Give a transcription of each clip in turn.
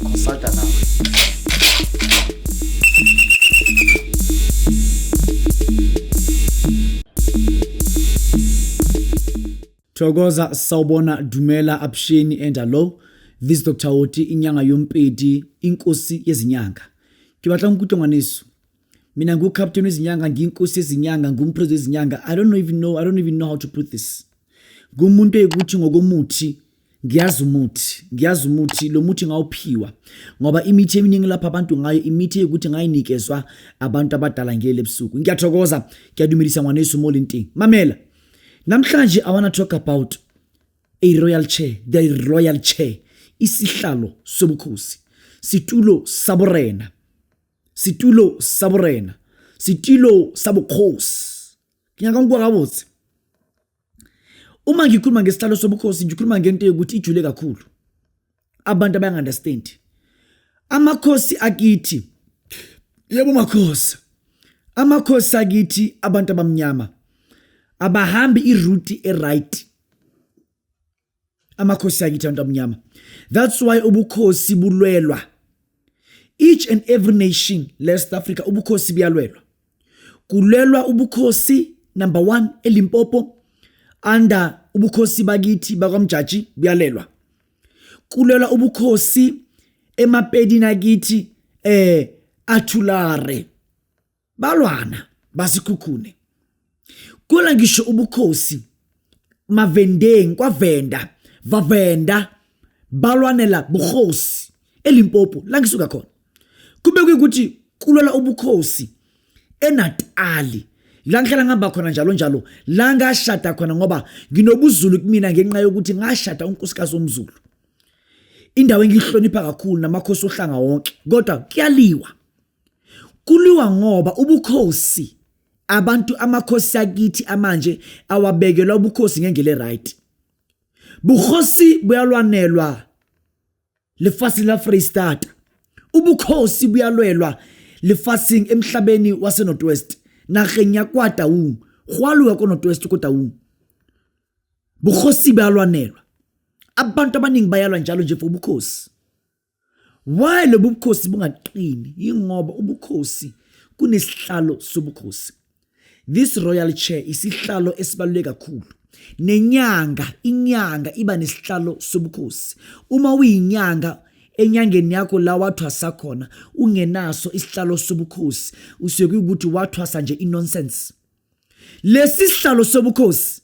consulta nawe. Thokoza, sawubona, dumela, absheni endalo. This Dr. Oti, inyanga yompedi, inkosi yezinyanga. Kibatla ngikuto ngwaneso. Mina ngu captain wezinyanga, nginkosi yezinyanga, ngumpresident wezinyanga. I don't even know how to put this. Ngumuntu ekuthi ngokomuthi, ngiyazi umuthi, lo muthi ngawuphiwa. Ngoba imithi eminingi lapha abantu ngayo, imithi ekuthi ngayinikezwa abantu abadala ngele ebusuku. Ngiyathokoza, ngiyadumilisa ngwaneso molinting. Mamela. Namhlanje I want to talk about a royal chair, the royal chair. Isihlalo sobukhosi. Situlo saborena. Situlo sabukhosi. Ngiyaka ngikubona. Uma ngikhuluma ngesihlalo sobukhosi, ngikhuluma ngento ukuthi ijule kakhulu. Abantu abangaunderstand. Amakhosi akithi. Yebo makhosi. Amakhosi akithi abantu abamnyama. Abahambi iroute right. Amakhosi akithi abantu abamnyama. That's why ubukhosi bulwelwa. Each and every nation, West Africa, ubukhosi buyalwelwa. Kulwelwa ubukhosi number 1 eLimpopo under ubukhosi bakithi bakwamjaji buyalelwa. Kulwelwa ubukhosi eMapedi nakithi Athulare. Balwana basikhukhune. Kula ngisho ubukhosi Mavendeng kwaVenda Vavenda balwanela bukhosi eLimpopo la ngisuka khona. Kube ukuthi kulwela ubukhosi eNatali la ngihlala ngihamba khona njalo la ngashada khona ngoba nginobuzulu kumina ngenxa yokuthi ngashada unkosikazi omzulu. Indawo engihlonipha kakhulu namakhosi ohlanga wonke kodwa kuyaliwa. Kuliwa ngoba ubukhosi abantu amakhosi akithi amanje awabekelwa ubukhosi ngengele right. Bukhosi buyalwanelwa lefasini la Freystata. Ubukhosi buyalwelwa lefasini emhlabeni wase Northwest. Nageng ya kwa Taung. Khwaluwa ko Northwest ko Taung. Bukhosi buyalwanelwa. Abantu abaningi bayalwa njalo nje for ubukhosi. Why lo bukhosi bungaqini? Ingoba ubukhosi kunesihlalo sobukhosi. This royal chair isihlalo esibaluleke kakhulu. Inyanga iba nesihlalo sobukhosi. Uma uyinyanga enyangeni yakho la wathwasa khona ungenaso isihlalo sobukhosi, usuke ukuthi wathwasa nje inonsense. Lesi sihlalo sobukhosi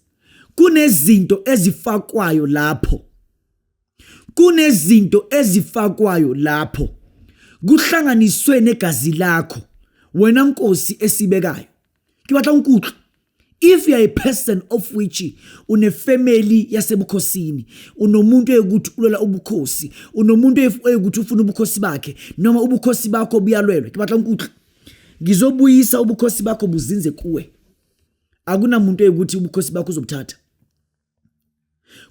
kunezinto ezifakwayo lapho. Kuhlanganiswe negazi lakho wena nkosi esibekayo. Kibatla unkutlo. If you are a person of which une family yasebukhosini, unomuntu ekuthi ulela ubukhosi, unomuntu ekuthi ufuna ubukhosi bakhe, noma ubukhosi bakho buyalwelwa, kibatla unkutlo. Ngizobuyisa ubukhosi bakho buzinze kuwe. Akunamuntu ekuthi ubukhosi bakho uzobuthatha.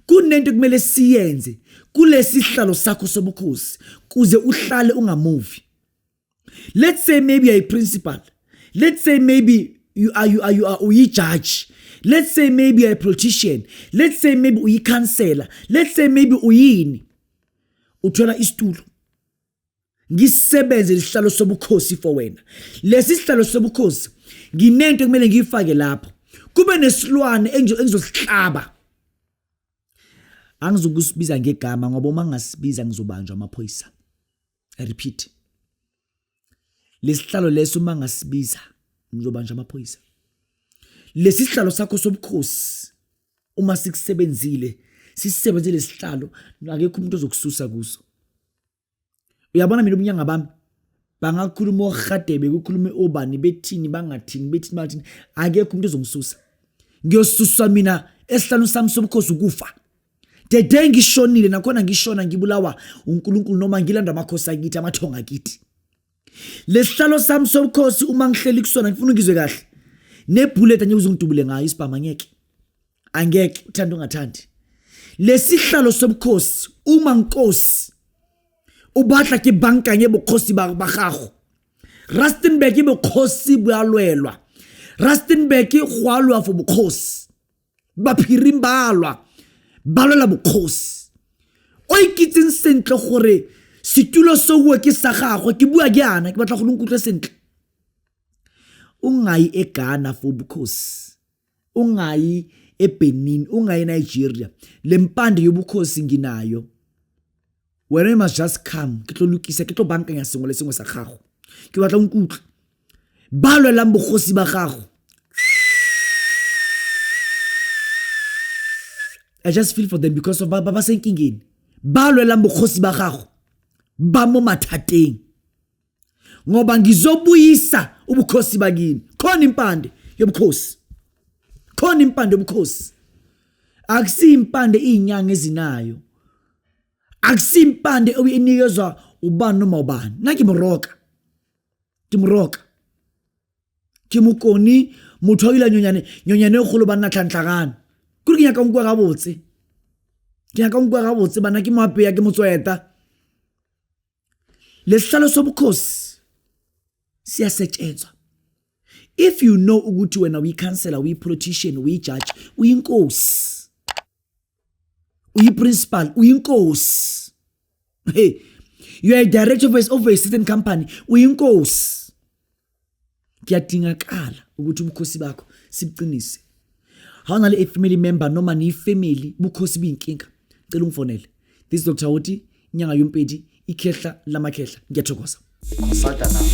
Kunento kumele siyenze kulesi sihlalo sakho sobukhosi kuze uhlale ungamovi. Let's say maybe you are a principal. Let's say maybe you are a judge. Let's say maybe you're a politician. Let's say maybe uyi counselor. Let's say maybe uyini. Uthola isitulo. Ngisebenze isihlalo sobukhosi for wena. Lesi sihlalo sobukhosi nginento kumele ngifake lapho. Kube nesilwane engizosihlaba. Angizokusibiza ngegama ngoba uma ngasibiza ngizobanjwa amaphoyisa. I repeat. Lesihlalo leso uma ngasibiza ngizobanjwa amaphoyisa. Lesi sihlalo sakho sobukhosi uma sikusebenzile, sisebenzele isihlalo, akekho umuntu ozokususa kuso. Uyabona mina ubunyanga bami bangakhuluma oGadebe, ukukhuluma obani bethini bangathini bethini, akekho umuntu ozongisusa. Ngiyosusa mina esihlalo sami sobukhosi ukufa. Dede ngishonile nakhona ngishona ngibulawa uNkulunkulu noma ngilanda amakhosi akithi amathonga akithi. Lesihlalo sami sobukhosi uma ngihleli kusona ngifuna ngizwe kahle. Nebullet anye uzungidubule ngayo isibhama angeke uthanda ungathandi. Lesihlalo sobukhosi uma nkosi ubatla ke banka nye bukhosi ba gago. Rustenburg bukhosi buyalwelwa. Rustenburg khwalwa for bukhosi. Baphirimbalwa balwela bukhosi. Oikitseng sentle gore Situlo sowe ke sa gagwe ke bua ke yana ke batla go nkutlwe sentle. Ungayi eGhana for ubukhosi. Ungayi eBenin, ungayi eNigeria. Lempande yobukhosi nginayo. Wena you must just come. Ke tlo lukisa, ke tlo bankanya sengwe le sengwe sa gago. Ke batla nkutlwe. Ba lwelang bokgosi ba gago. I just feel for them because of ba senkingeni. Ba lwelang bokhosi ba gago. Ba mo mathateng. Ngoba ngizobuyisa ubukhosi bakini. Khona impande yobukhosi. Khona impande yobukhosi. Akusi impande izinyanga ezinayo. Akusi impande oyinikezwa ubani noma ubani. Nakimroka. Timroka. Kimukoni motho wa ila nyonyane kgolo bana tlhantlagana. Kuri ke nyaka nkwa gabotse. Ke nyaka nkwa gabotse bana ke moape ya ke motsweta. Lesihlalo sobukhosi siyasetshenzwa. If you know ukuthi wena uyi-counselor, uyi-politician, uyi-judge, uyinkosi. Uyi-principal, uyinkosi. Hey, you are a director of a certain company, uyinkosi. Kuyadingakala ukuthi ubukhosi bakho sibuqinise. Hawuna le family member noma ni family bukhosi biyinkinga. Cela ungifonele. This is Dr. Hoti, inyanga yompedi, ikhehla lamakhehla. Ngiyathokoza. Konsulta nawe.